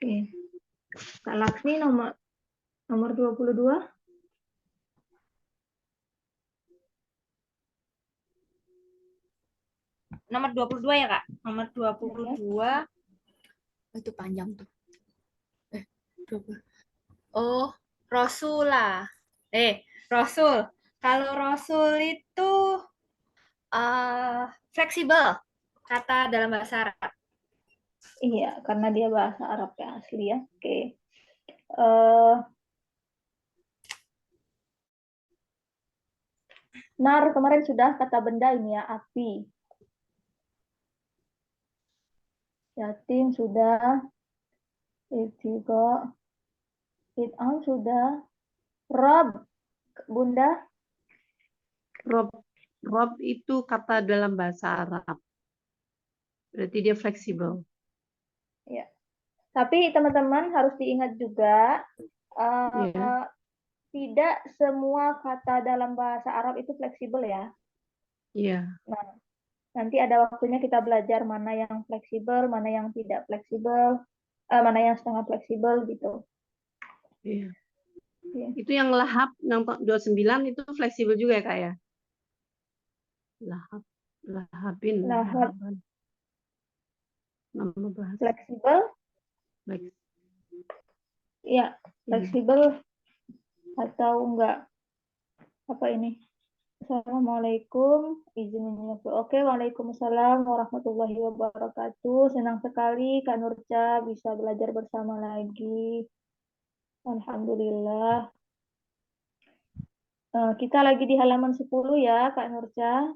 Oke. Kak Laksmi nomor 22. Nomor 22 ya, Kak? Nomor 22. Itu panjang tuh. 20. Oh, Rasulah. Rasul. Kalau Rasul itu fleksibel, kata dalam bahasa Arab. Iya, karena dia bahasa Arab ya asli ya. Oke. Nar kemarin sudah kata benda ini ya, api. Yatim sudah. Juga. It'am sudah. Rob, Bunda. Rob itu kata dalam bahasa Arab. Berarti dia fleksibel. Ya. Tapi teman-teman harus diingat juga, tidak semua kata dalam bahasa Arab itu fleksibel ya. Iya. Nah, nanti ada waktunya kita belajar mana yang fleksibel, mana yang tidak fleksibel, mana yang setengah fleksibel gitu. Iya. Ya. Itu yang lahap, yang 29 itu fleksibel juga ya, Kak ya? Lahabin. Lahap. Nama bahasa. Fleksibel? Iya, fleksibel atau enggak? Apa ini? Assalamualaikum, izin menyapa. Oke, waalaikumsalam warahmatullahi wabarakatuh. Senang sekali Kak Nurca bisa belajar bersama lagi. Alhamdulillah. Kita lagi di halaman 10 ya, Kak Nurca.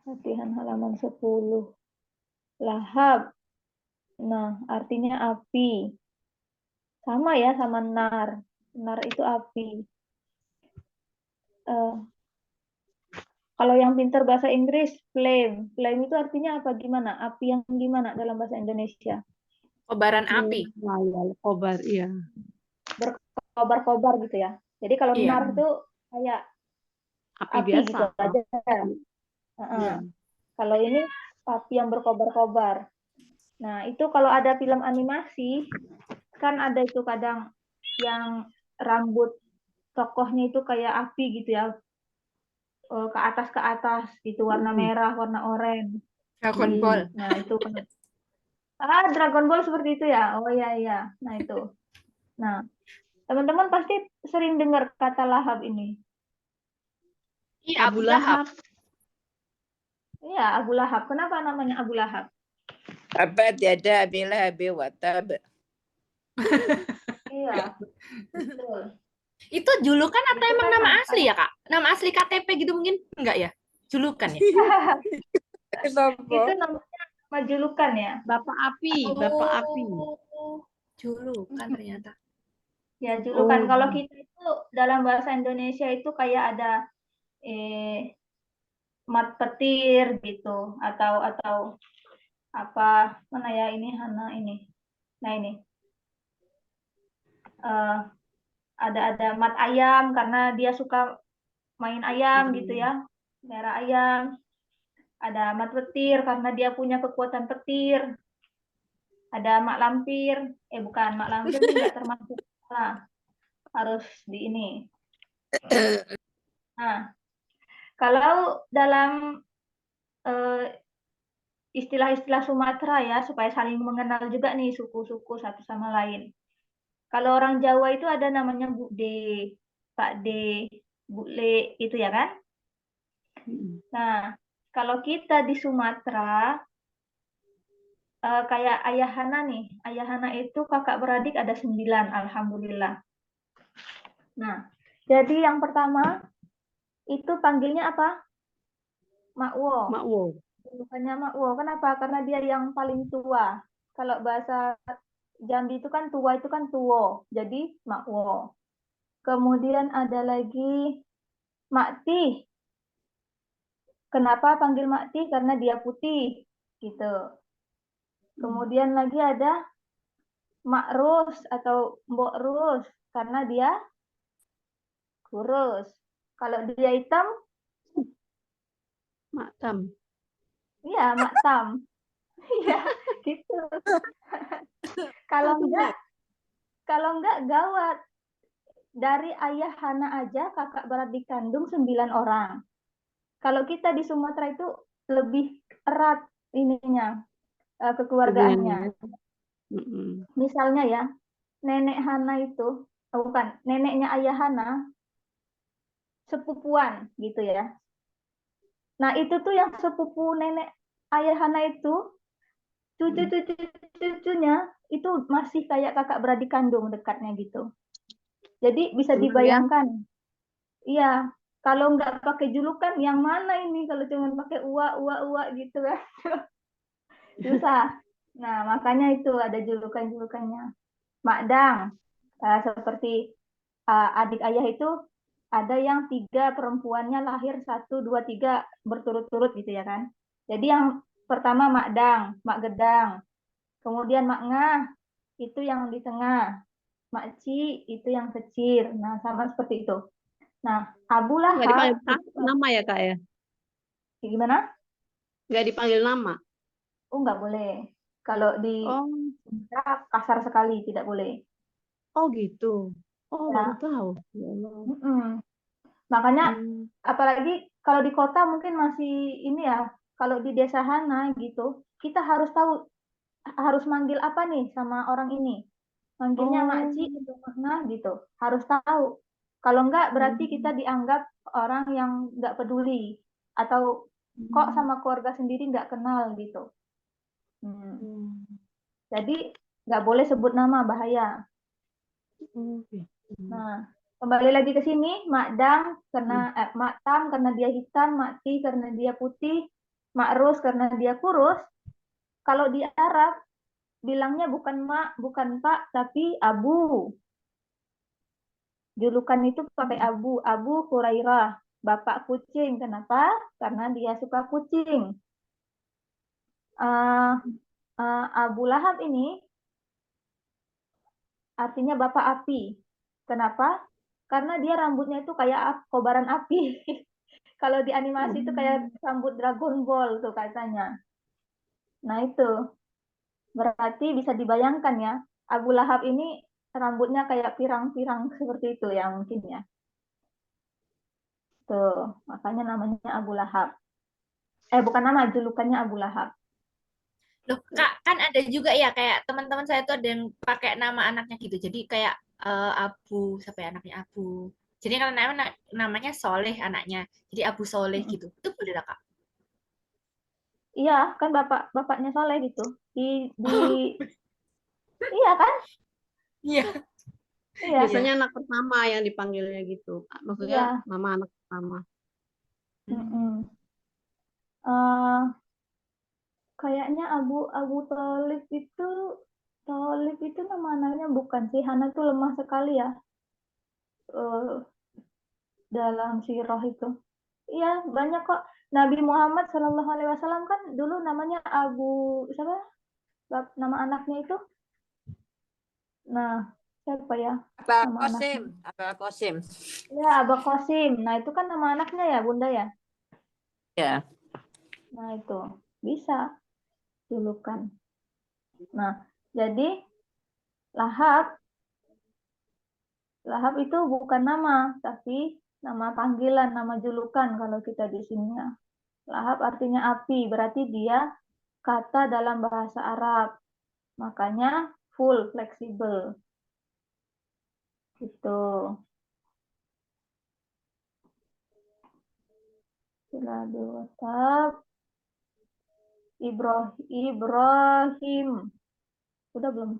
Latihan halaman 10. Lahab. Nah, artinya api. Sama ya sama nar. Nar itu api. Kalau yang pintar bahasa Inggris, flame. Flame itu artinya apa? Gimana? Api yang gimana dalam bahasa Indonesia? Kobaran api. Kobar, iya. Berkobar-kobar gitu ya. Jadi kalau nar itu kayak api biasa gitu aja. Kalau ini api yang berkobar-kobar. Nah, itu kalau ada film animasi, kan ada itu kadang yang rambut tokohnya itu kayak api gitu ya. Ke atas gitu, warna merah, warna oranye. Dragon Ball. Nah, itu Dragon Ball seperti itu ya. Oh iya. Nah, itu. Nah, teman-teman pasti sering dengar kata lahab ini. Iya, Abu Lahab. Iya, Abu Lahab. Kenapa namanya Abu Lahab? Tabbat yada Abi Lahabi wa tab. Iya, betul. Itu julukan atau Itu emang kan nama asli ya, Kak? Nama asli KTP gitu mungkin? Enggak ya? Julukan ya? Itu namanya nama julukan ya. Bapak Api, Bapak Api. Julukan ternyata. Ya, julukan. Kalau kita itu dalam bahasa Indonesia itu kayak ada mat petir gitu atau apa mana ya ini Hana ini. Nah, ini. Ada mat ayam karena dia suka main ayam gitu ya. Merah ayam. Ada mat petir karena dia punya kekuatan petir. Ada mak lampir. Bukan, mak lampir ini nggak termasuk. Nah, harus di ini. Nah, kalau dalam istilah-istilah Sumatera ya, supaya saling mengenal juga nih suku-suku satu sama lain. Kalau orang Jawa itu ada namanya Bu D, Pak D, Bu Le, itu ya kan? Nah, kalau kita di Sumatera, kayak Ayahana nih. Ayahana itu kakak beradik ada 9, alhamdulillah. Nah, jadi yang pertama itu panggilnya apa? Makwo. Makwo. Bukannya Makwo. Kenapa? Karena dia yang paling tua. Kalau bahasa Jambi itu kan tua itu kan tuwo. Jadi Makwo. Kemudian ada lagi Makti. Kenapa panggil Makti? Karena dia putih. Gitu. Kemudian lagi ada Mak Rus atau Mbok Rus. Karena dia kurus. Kalau dia hitam, Maktam. Iya, maktam. Iya, gitu. Kalau enggak gawat. Dari ayah Hana aja kakak beradik kandung 9 orang. Kalau kita di Sumatera itu lebih erat ininya, kekeluargaannya. Hubungannya. Mm-mm. Misalnya ya, nenek Hana itu, bukan, neneknya ayah Hana, sepupuan gitu ya. Nah itu tuh yang sepupu nenek ayah Hana itu, cucu-cucunya itu masih kayak kakak beradik kandung dekatnya gitu. Jadi bisa Benar ya? dibayangkan. Iya, kalau nggak pakai julukan yang mana ini kalau cuma pakai uwa gitu kan susah. Nah, makanya itu ada julukan-julukannya. Makdang, seperti adik ayah itu ada yang 3 perempuannya lahir 1, 2, 3 berturut-turut gitu ya kan. Jadi yang pertama Makdang, Mak Gedang, kemudian Mak Ngah itu yang di tengah, Mak Ci itu yang kecil. Nah, sama seperti itu. Nah, Abu Nggak dipanggil Lahab nama ya Kak ya? gimana? Nggak dipanggil nama. Oh, nggak boleh. Kalau di Oh, Sumatera kasar sekali, tidak boleh. oh gitu. Oh, baru Ya, tahu. Ya Allah. mm-mm. Makanya, Hmm. apalagi kalau di kota mungkin masih ini ya, kalau di desa Hana gitu, kita harus tahu, harus manggil apa nih sama orang ini. Manggilnya Oh. makci atau makna gitu. Harus tahu. Kalau enggak, berarti kita Hmm. dianggap orang yang nggak peduli. Atau kok Hmm. sama keluarga sendiri nggak kenal gitu. Hmm. Jadi, nggak boleh sebut nama, bahaya. Oh, gitu. Nah, kembali lagi ke sini, Makdang karena Maktam karena dia hitam, Makti karena dia putih, Makrus karena dia kurus. Kalau di Arab bilangnya bukan Mak, bukan Pak, tapi Abu. Julukan itu pakai Abu, Abu Hurairah, bapak kucing. Kenapa? Karena dia suka kucing. Eh, Abu Lahab ini artinya bapak api. Kenapa? Karena dia rambutnya itu kayak kobaran api. Kalau di animasi itu kayak rambut Dragon Ball tuh katanya. Nah itu berarti bisa dibayangkan ya, Abu Lahab ini rambutnya kayak pirang-pirang seperti itu ya mungkin ya. Tuh, makanya namanya Abu Lahab. Bukan nama, julukannya Abu Lahab. Loh, Kak, kan ada juga ya kayak teman-teman saya tuh ada yang pakai nama anaknya gitu. Jadi kayak Abu, siapa ya anaknya Abu. Jadi kalau namanya Soleh anaknya. Jadi Abu Soleh gitu. Itu boleh lah, Kak. Iya, kan bapaknya Soleh gitu. Di iya kan? Iya. Iya, Biasanya Iya. anak pertama yang dipanggilnya gitu. Maksudnya iya. nama anak pertama. Mm-mm. Eh, Kayaknya Abu Abu Thalib itu nama anaknya bukan sih. Hana tuh lemah sekali ya eh, dalam sirah itu. Iya, banyak kok. Nabi Muhammad Shallallahu Alaihi Wasallam kan dulu namanya Abu siapa? Nama anaknya itu. Nah, siapa ya Apa nama anaknya? Kosim? Apa Kosim? Ya, Abu Qasim. Nah, itu kan nama anaknya ya, Bunda ya. Ya. Nah, itu bisa julukan. Nah, jadi Lahab Lahap itu bukan nama, tapi nama panggilan, nama julukan kalau kita di sini ya. Lahap artinya api, berarti dia kata dalam bahasa Arab. Makanya full, fleksibel. Gitu. Sila WhatsApp. Ibrahim. Udah belum?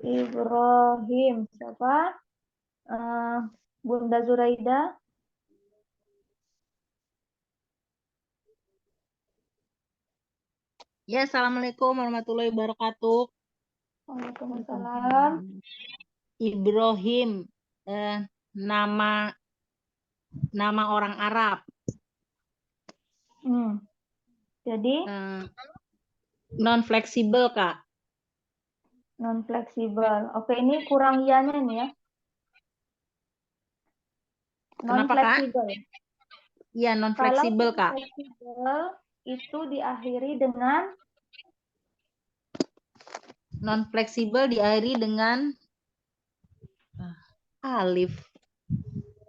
Ibrahim. Siapa? Eh, Bunda Zuraida. Ya, Assalamualaikum warahmatullahi wabarakatuh. Waalaikumsalam. Ibrahim, eh, nama nama orang Arab. Jadi Non fleksibel, Kak. non fleksibel. Oke, ini kurang ianya nih ya. Non Kenapa, Kak? fleksibel. Iya, non Kalau fleksibel, Kak. fleksibel itu diakhiri dengan Non fleksibel diakhiri dengan alif.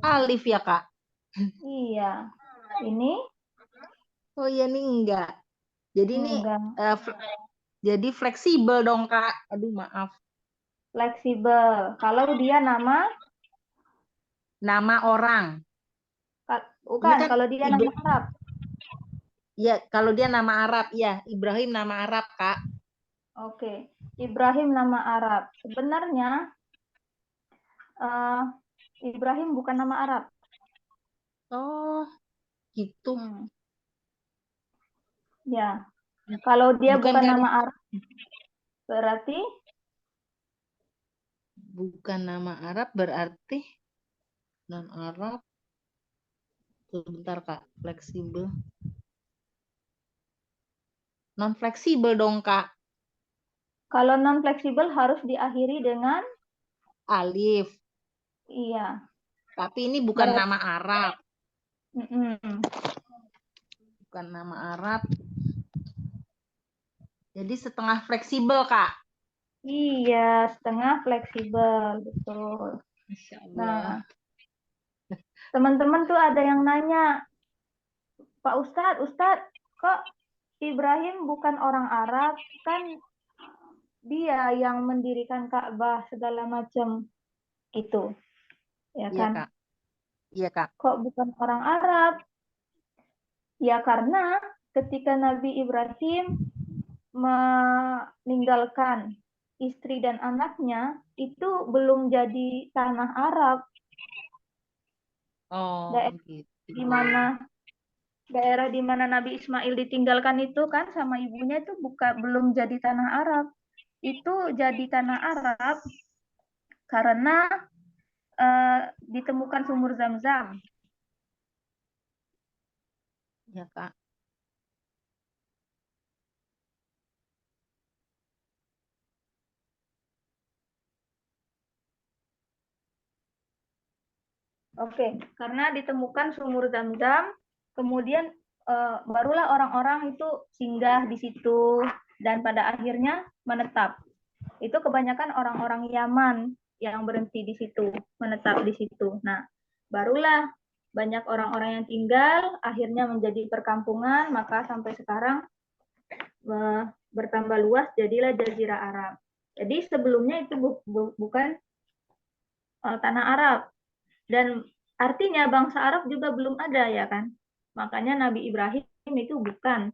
Alif ya, Kak? iya. Ini Oh iya, ini enggak. Jadi ini enggak jadi fleksibel dong, Kak. Aduh, maaf. fleksibel. Kalau dia nama, Nama orang. bukan. kan Kalau dia nama Ibra- Arab, Ya, kalau dia nama Arab, ya. Ibrahim nama Arab, Kak. oke. Ibrahim nama Arab. Sebenarnya eh, Ibrahim bukan nama Arab. Oh, gitu. Ya, kalau dia Bukan bukan kan? nama Arab, berarti Bukan nama Arab berarti non Arab. Sebentar, Kak. Fleksibel. Non fleksibel dong, Kak. kalau non fleksibel harus diakhiri dengan Alif. iya. Tapi ini bukan Berarti, nama Arab. mm-mm. Bukan nama Arab. Jadi setengah fleksibel, Kak. Iya, setengah fleksibel, betul. Masya Allah. Nah, teman-teman tuh ada yang nanya, Pak Ustadz, kok Ibrahim bukan orang Arab? Kan dia yang mendirikan Ka'bah segala macam itu, ya Iya, kan? Kak. Iya, Kak. Kok bukan orang Arab? Ya karena ketika Nabi Ibrahim meninggalkan istri dan anaknya, itu belum jadi tanah Arab. Oh, Daerah gitu. daerah di mana Nabi Ismail ditinggalkan itu kan sama ibunya itu belum jadi tanah Arab. Itu jadi tanah Arab karena ditemukan sumur Zam-Zam. Ya, Kak. Oke, karena ditemukan sumur Zam-Zam, kemudian barulah orang-orang itu singgah di situ dan pada akhirnya menetap. Itu kebanyakan orang-orang Yaman yang berhenti di situ, menetap di situ. Nah, barulah banyak orang-orang yang tinggal, akhirnya menjadi perkampungan, maka sampai sekarang bertambah luas, jadilah Jazirah Arab. Jadi sebelumnya itu bukan tanah Arab. Dan artinya bangsa Arab juga belum ada, ya kan? Makanya Nabi Ibrahim itu bukan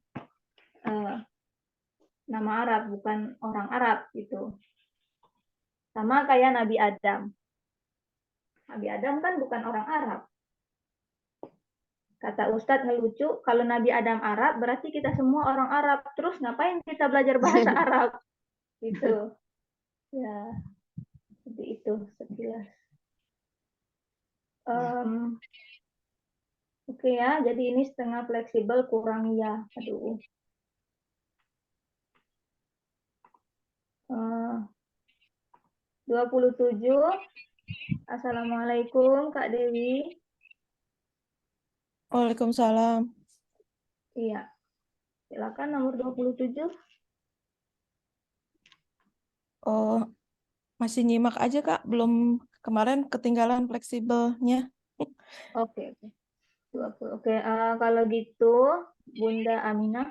nama Arab, bukan orang Arab gitu. Sama kayak Nabi Adam. Nabi Adam kan bukan orang Arab. Kata Ustadz ngelucu, kalau Nabi Adam Arab berarti kita semua orang Arab. Terus ngapain kita belajar bahasa Arab? Gitu. Ya, seperti itu sekilas. Oke ya, jadi ini setengah fleksibel kurang ya. Aduh. 27. Assalamualaikum Kak Dewi. Waalaikumsalam. Iya. Silakan nomor 27. Oh, masih nyimak aja, Kak. Belum kemarin ketinggalan fleksibelnya. Oke, oke. 20. Oke, kalau gitu Bunda Aminah.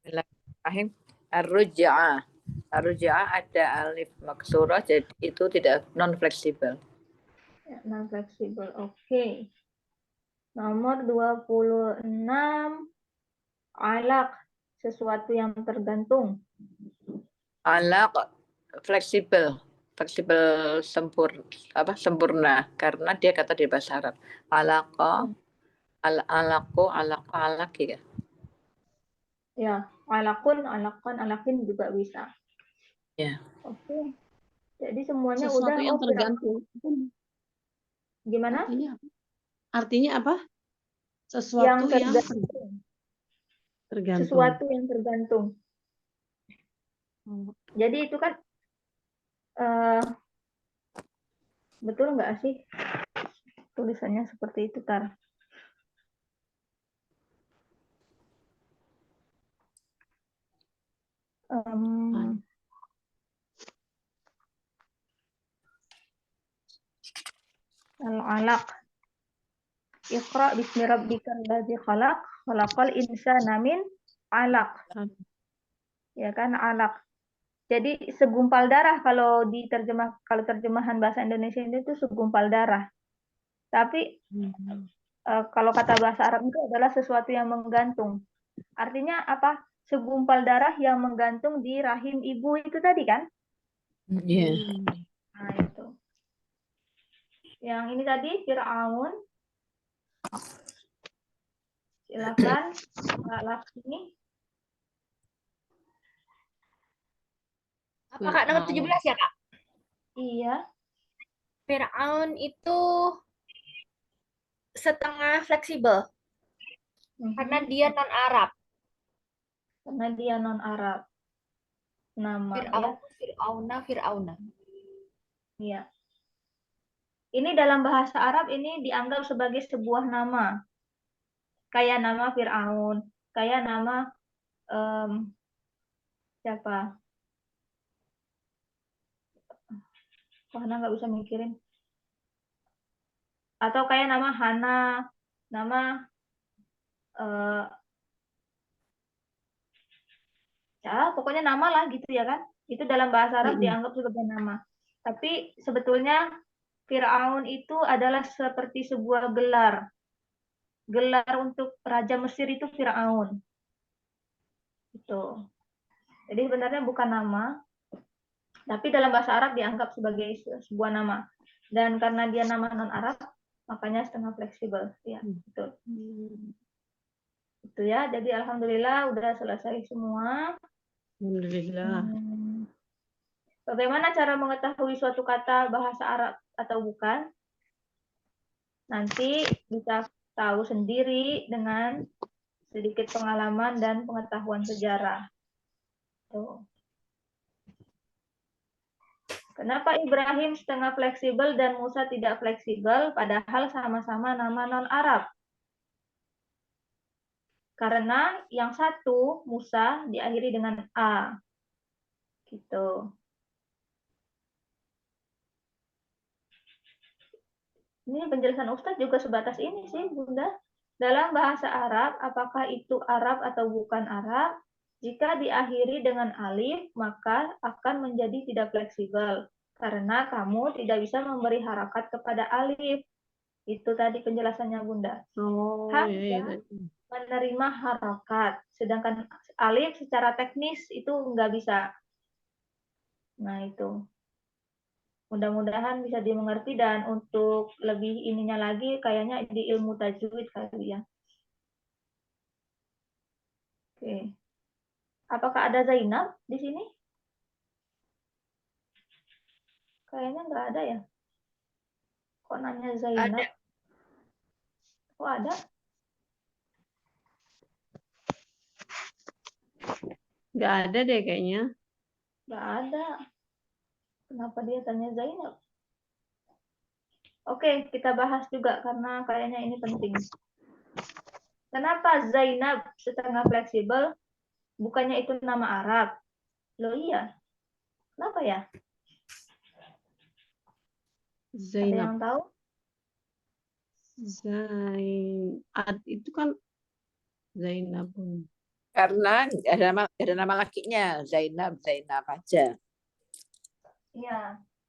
Bismillahirrahmanirrahim. Ar-ruja'ah. Ar-ruja'ah ada alif maksurah, jadi itu tidak non fleksibel. Ya, non fleksibel. Oke. Nomor 26. Alaq, sesuatu yang tergantung. Alaq fleksibel sempurna karena dia kata di bahasa Arab. Alaqa, alaq ya. Ya, alakun, alakan, alakin juga bisa. Ya. Oke. Jadi semuanya Sesuatu udah. yang tergantung. Gimana? Artinya apa? Yang Sesuatu yang tergantung. tergantung. Sesuatu yang tergantung. Jadi itu kan betul nggak sih tulisannya seperti itu, Tar? Al-alaq. Iqra bismi rabbikal ladzi khalaq, khalaqal insana min 'alaq. Ya kan, alaq. Jadi segumpal darah kalau terjemahan bahasa Indonesia itu segumpal darah. Tapi kalau kata bahasa Arab itu adalah sesuatu yang menggantung. Artinya apa? Segumpal darah yang menggantung di rahim ibu itu tadi kan? Iya. Nah, itu. Yang ini tadi Fir'aun. Silakan Kak Laksmi. Apa Kak nomor 17 ya Kak? Iya. Fir'aun itu setengah fleksibel karena dia non-Arab. Karena dia non-Arab. Nama ya. Fir'auna. Iya. Ini dalam bahasa Arab ini dianggap sebagai sebuah nama. Kayak nama Fir'aun, kayak nama siapa? Karena nggak bisa mikirin. Atau kayak nama Hana, nama ya pokoknya nama lah gitu ya kan. Itu dalam bahasa Arab dianggap sebagai nama. Tapi sebetulnya Fir'aun itu adalah seperti sebuah gelar. Gelar untuk Raja Mesir itu Fir'aun. Itu. Jadi sebenarnya bukan nama, tapi dalam bahasa Arab dianggap sebagai sebuah nama. Dan karena dia nama non-Arab, makanya setengah fleksibel. Ya, betul. Itu ya, jadi alhamdulillah udah selesai semua. Alhamdulillah. Bagaimana cara mengetahui suatu kata bahasa Arab atau bukan? Nanti bisa tahu sendiri dengan sedikit pengalaman dan pengetahuan sejarah. Tuh. Kenapa Ibrahim setengah fleksibel dan Musa tidak fleksibel, padahal sama-sama nama non-Arab? Karena yang satu, Musa, diakhiri dengan A. Gitu. Ini penjelasan Ustadz juga sebatas ini sih, Bunda. Dalam bahasa Arab, apakah itu Arab atau bukan Arab? Jika diakhiri dengan alif, maka akan menjadi tidak fleksibel. Karena kamu tidak bisa memberi harakat kepada alif. Itu tadi penjelasannya Bunda. Oh, Hamzah menerima harakat. Sedangkan alif secara teknis itu nggak bisa. Nah, itu. Mudah-mudahan bisa dimengerti dan untuk lebih ininya lagi kayaknya di ilmu tajwid kali ya. Oke. Apakah ada Zainab di sini? Kayaknya nggak ada ya. Kok nanya Zainab? Ada. Kok ada? nggak ada deh kayaknya. Nggak ada. Kenapa dia tanya Zainab? Oke, kita bahas juga karena kayaknya ini penting. Kenapa Zainab setengah fleksibel? Bukannya itu nama Arab? Loh iya. Kenapa ya? Ada yang Zainab. tahu? Itu kan Zainab. Karena ada nama lakinya, Zainab aja. Iya,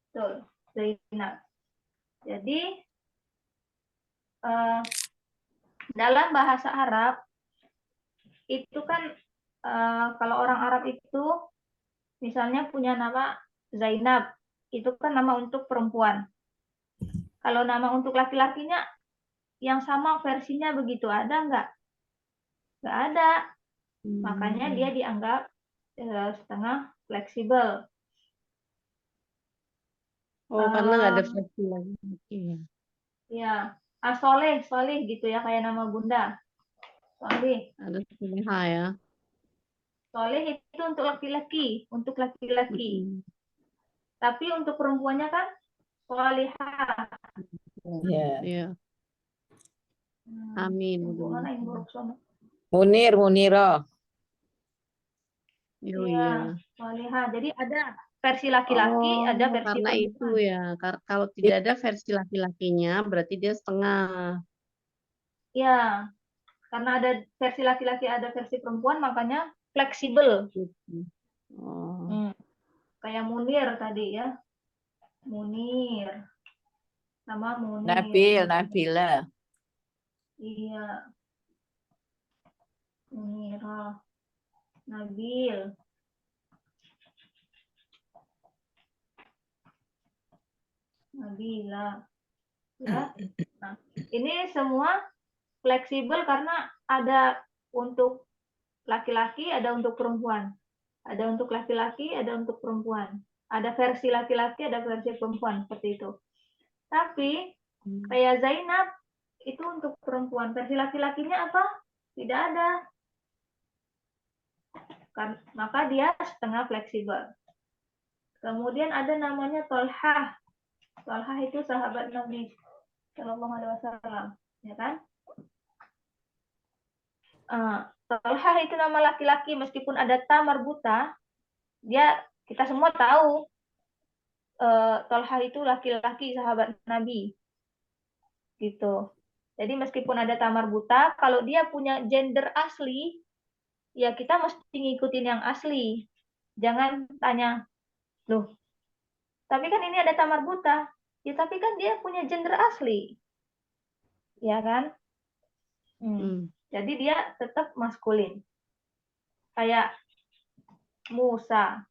betul. Zainab. Jadi, dalam bahasa Arab, itu kan kalau orang Arab itu misalnya punya nama Zainab, itu kan nama untuk perempuan. Kalau nama untuk laki-lakinya yang sama versinya begitu, ada nggak? Nggak ada. Makanya dia dianggap setengah fleksibel. Oh, karena nggak ada versi lagi. Ya, Soleh gitu ya, kayak nama Bunda. Soleh. Ada Soleha ya. Soleh itu untuk laki-laki. Tapi untuk perempuannya kan Solihah. Iya. Amin. Muniro. Oh Iya, iya. solihah. Jadi ada versi laki-laki, ada Oh, versi karena itu perempuan. ya. Kalau tidak ada versi laki-lakinya, berarti dia setengah. Iya, karena ada versi laki-laki, ada versi perempuan, makanya fleksibel. Gitu. Oh, Hmm, Kayak Munir tadi ya, Munir, nama Munir. Nabil, Nabila. Iya, Munirah, Nabil. Nabila. Ya. Nah, ini semua fleksibel karena ada untuk laki-laki, ada untuk perempuan. Ada untuk laki-laki, ada untuk perempuan. Ada versi laki-laki, ada versi perempuan, seperti itu. Tapi kayak Zainab itu untuk perempuan. Versi laki-lakinya apa? Tidak ada. Maka dia setengah fleksibel. Kemudian ada namanya Tolhah. Tolhah itu sahabat Nabi Shallallahu Alaihi Wasallam, ya kan? Tolhah itu nama laki-laki, meskipun ada ta marbuta, kita semua tahu Tolhah itu laki-laki sahabat Nabi, gitu. Jadi meskipun ada ta marbuta, kalau dia punya gender asli, ya kita mesti ngikutin yang asli. Jangan tanya, loh, tapi kan ini ada ta marbuta. Ya tapi kan dia punya gender asli, ya kan? Jadi dia tetap maskulin. Kayak Musa.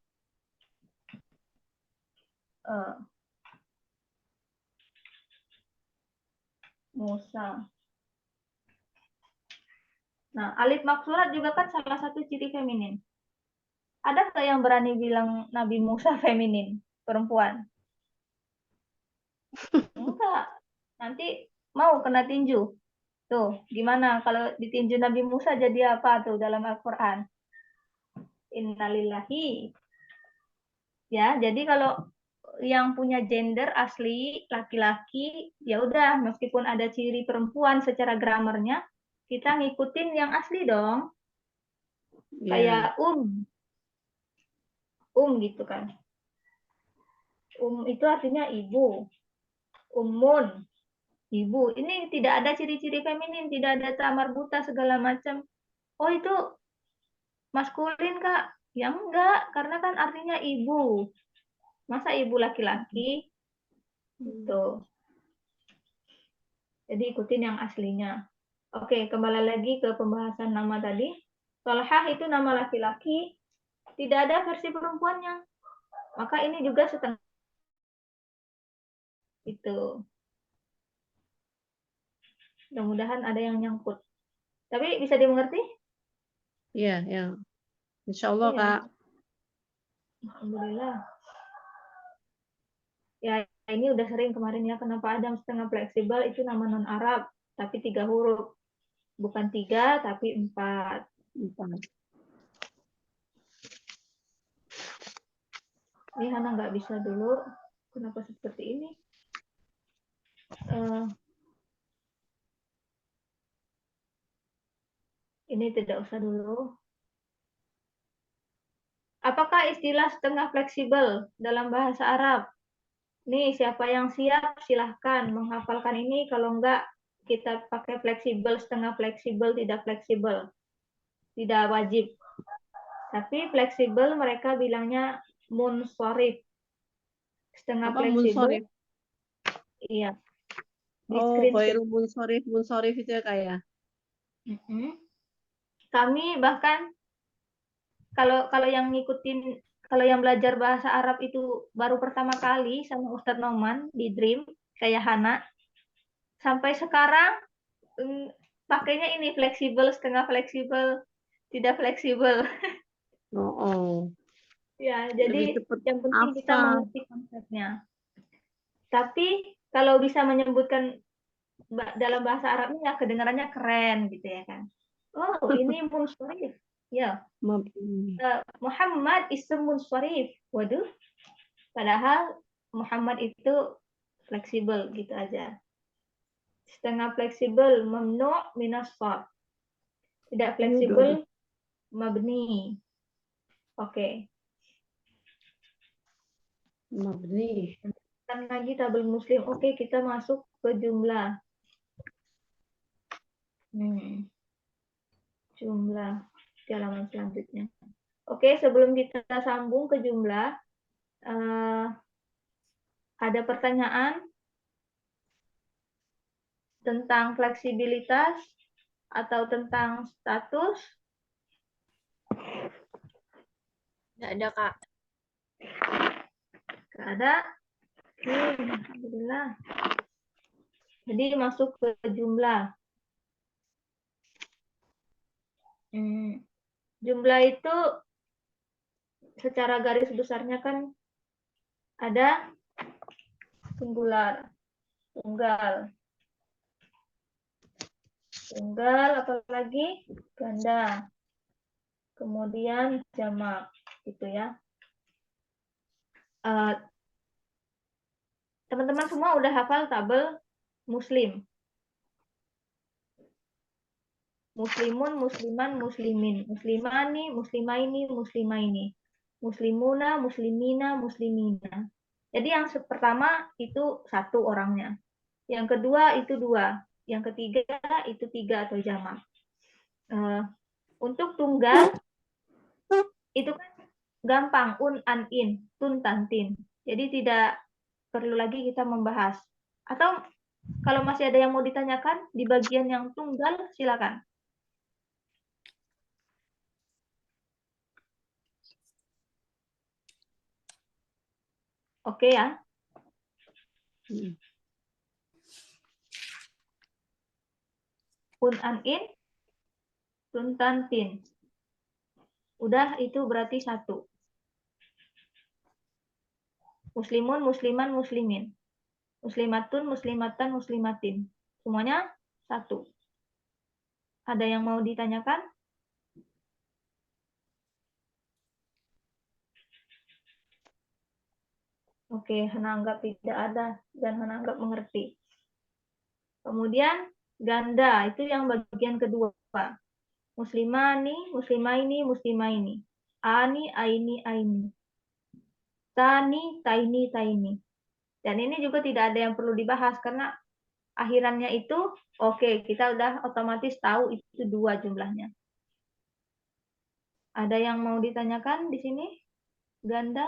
Musa. Nah, alif maksurat juga kan salah satu ciri feminin. Ada nggak yang berani bilang Nabi Musa feminin, perempuan? Enggak. Nanti mau kena tinju. Tuh, gimana kalau ditinju Nabi Musa jadi apa tuh dalam Al-Quran? Innalillahi. Ya, jadi kalau yang punya gender asli laki-laki, ya udah meskipun ada ciri perempuan secara gramernya, kita ngikutin yang asli dong. ya. Kayak gitu kan. Itu artinya ibu. Ummun, ibu. Ini tidak ada ciri-ciri feminin, tidak ada tamar buta segala macam. Oh, itu maskulin, Kak? Ya enggak, karena kan artinya ibu. Masa ibu laki-laki? Gitu. Jadi ikutin yang aslinya. Oke, kembali lagi ke pembahasan nama tadi. Tolhah itu nama laki-laki, tidak ada versi perempuannya. Maka ini juga setengah itu. Mudah-mudahan ada yang nyangkut. Tapi bisa dimengerti? Iya, ya. Insya Allah, Iya. Kak. Alhamdulillah. Ya, ini udah sering kemarin ya, kenapa Adam setengah fleksibel itu nama non-Arab, tapi 3 huruf. Bukan 3, tapi 4. 4. Ini Hana nggak bisa dulu. Kenapa seperti ini? Ini tidak usah dulu. Apakah istilah setengah fleksibel dalam bahasa Arab? Nih, siapa yang siap silahkan menghafalkan ini. Kalau enggak, kita pakai fleksibel, setengah fleksibel, tidak fleksibel. Tidak wajib. Tapi fleksibel mereka bilangnya munsharif. Setengah Apa fleksibel. munsorif? Iya. Di Oh, screenshot. Khairul munsorif itu ya, Kak ya? Kami bahkan kalau yang ngikutin, kalau yang belajar bahasa Arab itu baru pertama kali sama Ustadz Noman di Dream, kayak Hana, sampai sekarang pakainya ini fleksibel, setengah fleksibel, tidak fleksibel. Oh. Ya, Lebih jadi cepat yang penting kita apa? mengerti konsepnya. Tapi kalau bisa menyebutkan dalam bahasa Arabnya kedengarannya keren gitu ya kan. Oh, ini munsharif. Ya. Muhammad ism munsharif. Waduh. Padahal Muhammad itu fleksibel gitu aja. Setengah fleksibel mamnu' minas shad. Tidak fleksibel mabni. Oke. مبني. Kan lagi tabel muslim. Oke, kita masuk ke jumlah. Jumlah di halaman selanjutnya. Oke, sebelum kita sambung ke jumlah, ada pertanyaan tentang fleksibilitas atau tentang status? Nggak ada, Kak. Nggak ada? Oke, alhamdulillah. Jadi masuk ke jumlah. Jumlah itu secara garis besarnya kan ada singular, tunggal, apalagi ganda, kemudian jamak, gitu ya. Teman-teman semua udah hafal tabel muslim? Muslimun, musliman, muslimin, muslimani, muslimaini, muslimaini, muslimuna, muslimina, muslimina. Jadi yang pertama itu satu orangnya, yang kedua itu dua, yang ketiga itu tiga atau jamak. Untuk tunggal itu kan gampang, un, an, in, tun, tan, tin. Jadi tidak perlu lagi kita membahas. Atau kalau masih ada yang mau ditanyakan di bagian yang tunggal, silakan. Oke ya. Un, an, in, tun, tan, tin. Udah, itu berarti satu. Muslimun, musliman, muslimin. Muslimatun, muslimatan, muslimatin. Semuanya satu. Ada yang mau ditanyakan? Oke, Hana anggap tidak ada dan Hana anggap mengerti. Kemudian ganda itu yang bagian kedua. Muslimani, muslimaini, muslimaini. Ani, aini, aini. Tani, taini, taini. Dan ini juga tidak ada yang perlu dibahas karena akhirannya itu oke, kita udah otomatis tahu itu dua jumlahnya. Ada yang mau ditanyakan di sini? Ganda?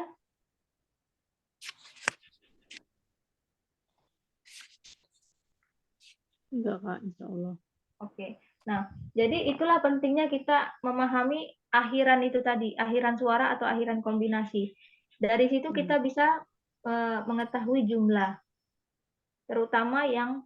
Enggak, Kak, insya Allah. Oke. Nah, jadi itulah pentingnya kita memahami akhiran itu tadi, akhiran suara atau akhiran kombinasi. Dari situ kita bisa mengetahui jumlah, terutama yang